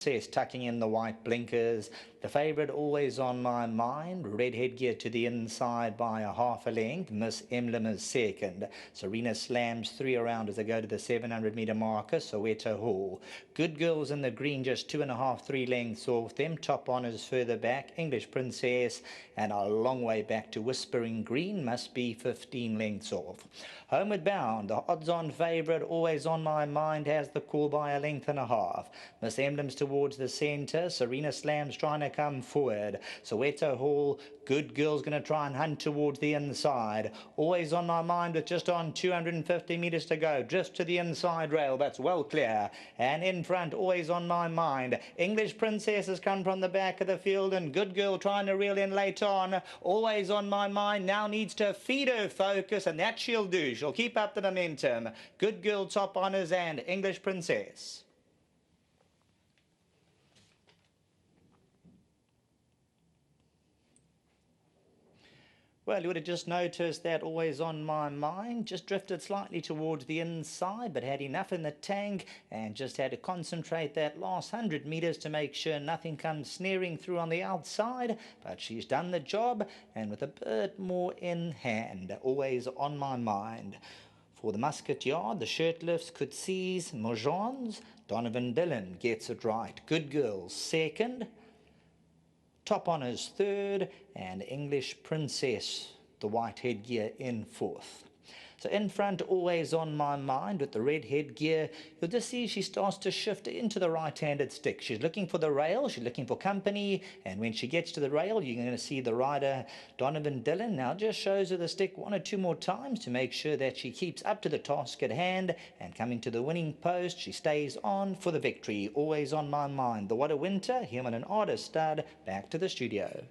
Says tucking in the white blinkers. The favourite always on my mind. Red headgear to the inside by a half a length. Miss Emblem is second. Serena slams 3 around as they go to the 700-metre marker. Soweto Hall. Good Girls in the green, just 2.5, 3 lengths off them. Top Honours further back. English Princess, and a long way back to Whispering Green, must be 15 lengths off. Homeward Bound, the odds-on favourite, always on my mind, has the call by a length and a half. Miss Emblem's towards the centre. Serena Slam's trying to come forward. Soweto Hall, Good Girl's going to try and hunt towards the inside. Always on my mind with just on 250 metres to go. Just to the inside rail, that's well clear. And in front, always on my mind, English Princess has come from the back of the field, and Good Girl trying to reel in late on. Always on my mind now needs to feed her focus, and that she'll do. She'll keep up the momentum. Good Girl, Top Honours, and English Princess. Well, you would have just noticed that always on my mind, just drifted slightly towards the inside, but had enough in the tank and just had to concentrate that last 100 metres to make sure nothing comes snaring through on the outside. But she's done the job, and with a bit more in hand, always on my mind. For the Musket Yard, the Shirtlifts, Kutsis, Mojans, Donovan Dillon gets it right. Good Girls second. Top Honours third, and English Princess, the white headgear, in fourth. So in front, always on my mind with the red headgear, you'll just see she starts to shift into the right-handed stick. She's looking for the rail, she's looking for company, and when she gets to the rail, you're going to see the rider, Donovan Dillon, now just shows her the stick 1 or 2 more times to make sure that she keeps up to the task at hand, and coming to the winning post, she stays on for the victory. Always on my mind. The What a Winter, him and an artist stud, back to the studio.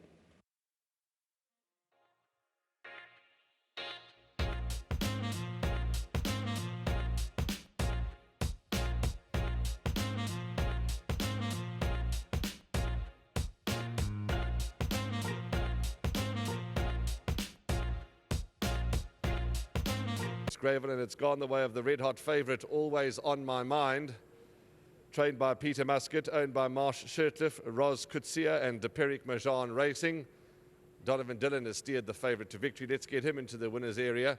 Greyville, and it's gone the way of the red-hot favourite, Always on My Mind, trained by Peter Musket, owned by Marsh Shirtliff, Roz Kutsia and De Peric Majan Racing. Donovan Dillon has steered the favourite to victory. Let's get him into the winner's area.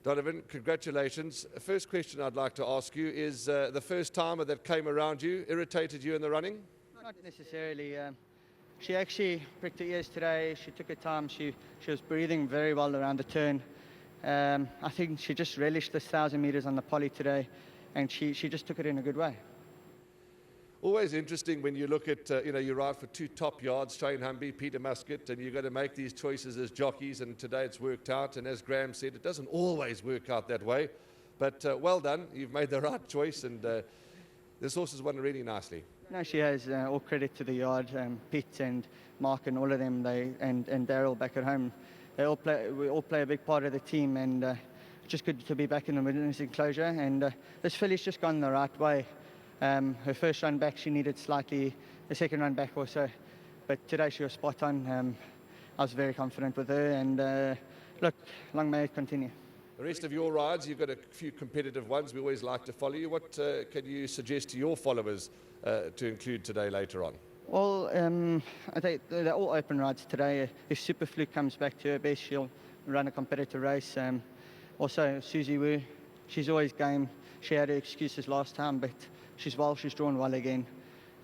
Donovan, congratulations. First question I'd like to ask you is the first timer that came around you irritated you in the running? Not necessarily. She actually pricked her ears today. She took her time. She was breathing very well around the turn. I think she just relished this 1,000 metres on the poly today, and she just took it in a good way. Always interesting when you look at, you ride for 2 top yards, Shane Humby, Peter Musket, and you've got to make these choices as jockeys, and today it's worked out. And as Graham said, it doesn't always work out that way. But well done, you've made the right choice, and this horse has won really nicely. No, she has. All credit to the yard, Pete and Mark and all of them, and Daryl back at home. We all play a big part of the team, and just good to be back in the winners' enclosure. And this filly's just gone the right way. Her first run back, she needed slightly, the second run back also. But today she was spot on. I was very confident with her, and look, long may it continue. The rest of your rides, you've got a few competitive ones. We always like to follow you. What can you suggest to your followers to include today later on? Well, I think they're all open rides today. If Superfluke comes back to her best, she'll run a competitive race. Also, Susie Wu, she's always game. She had her excuses last time, but she's drawn well again.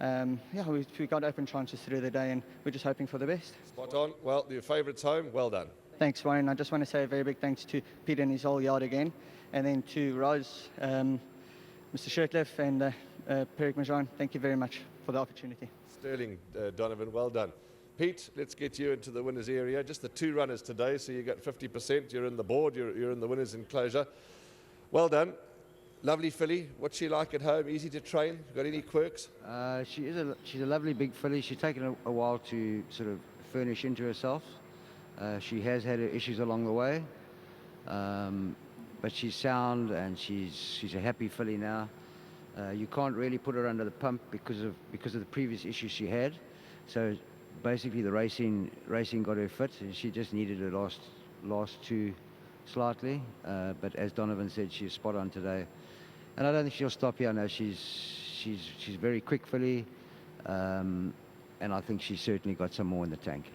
We got open chances through the day, and we're just hoping for the best. Spot on. Well, your favourite's home. Well done. Thanks, Warren. I just want to say a very big thanks to Peter and his whole yard again, and then to Roz, Mr. Shirtliff, and Peric Majan. Thank you very much for the opportunity. Sterling, Donovan, well done. Pete, let's get you into the winners area. Just the 2 runners today, so you got 50%. You're in the board, you're in the winners enclosure. Well done. Lovely filly. What's she like at home? Easy to train? Got any quirks? She's a lovely big filly. She's taken a while to sort of furnish into herself. She has had her issues along the way, but she's sound, and she's a happy filly now. You can't really put her under the pump because of the previous issues she had. So basically the racing got her fit, and she just needed her last 2 slightly. But as Donovan said, she's spot on today, and I don't think she'll stop here. No, she's she's very quick filly, and I think she's certainly got some more in the tank.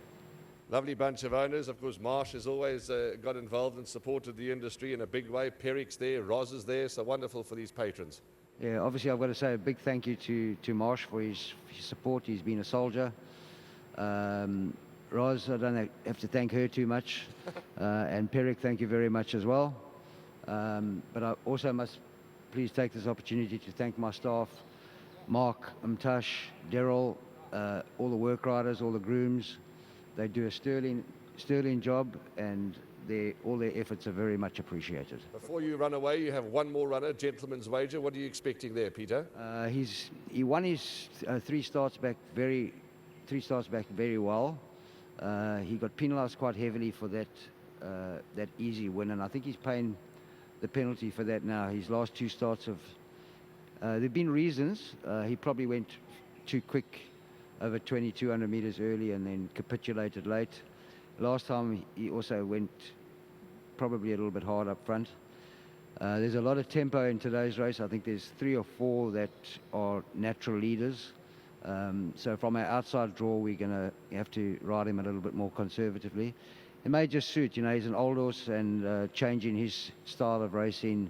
Lovely bunch of owners. Of course, Marsh has always got involved and supported the industry in a big way. Peric's there, Roz is there, so wonderful for these patrons. Yeah, obviously I've got to say a big thank you to Marsh for his support. He's been a soldier. Roz, I don't have to thank her too much. And Peric, thank you very much as well. But I also must please take this opportunity to thank my staff, Mark, Mtash, Daryl, all the work riders, all the grooms. They do a sterling job, and all their efforts are very much appreciated. Before you run away, you have one more runner, gentleman's wager. What are you expecting there, Peter? He won his three starts back very well. He got penalised quite heavily for that easy win, and I think he's paying the penalty for that now. His last two starts there've been reasons. He probably went too quick over 2,200 metres early and then capitulated late. Last time he also went probably a little bit hard up front. There's a lot of tempo in today's race. I think there's 3 or 4 that are natural leaders. So from our outside draw, we're going to have to ride him a little bit more conservatively. It may just suit, he's an old horse, and changing his style of racing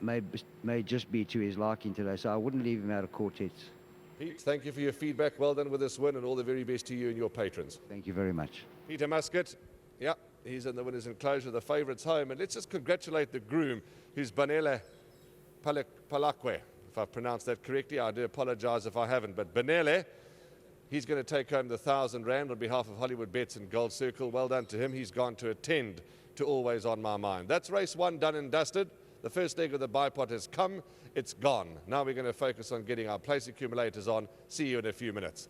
may just be to his liking today. So I wouldn't leave him out of quartets. Pete, thank you for your feedback. Well done with this win, and all the very best to you and your patrons. Thank you very much. Peter Muscat, yeah, he's in the winner's enclosure, the favourites home. And let's just congratulate the groom, who's Banele Palakwe. If I've pronounced that correctly, I do apologise if I haven't. But Banele, he's going to take home the R1,000 on behalf of Hollywoodbets and Gold Circle. Well done to him. He's gone to attend to Always On My Mind. That's race 1 done and dusted. The first leg of the bipod has come. It's gone. Now we're going to focus on getting our place accumulators on. See you in a few minutes.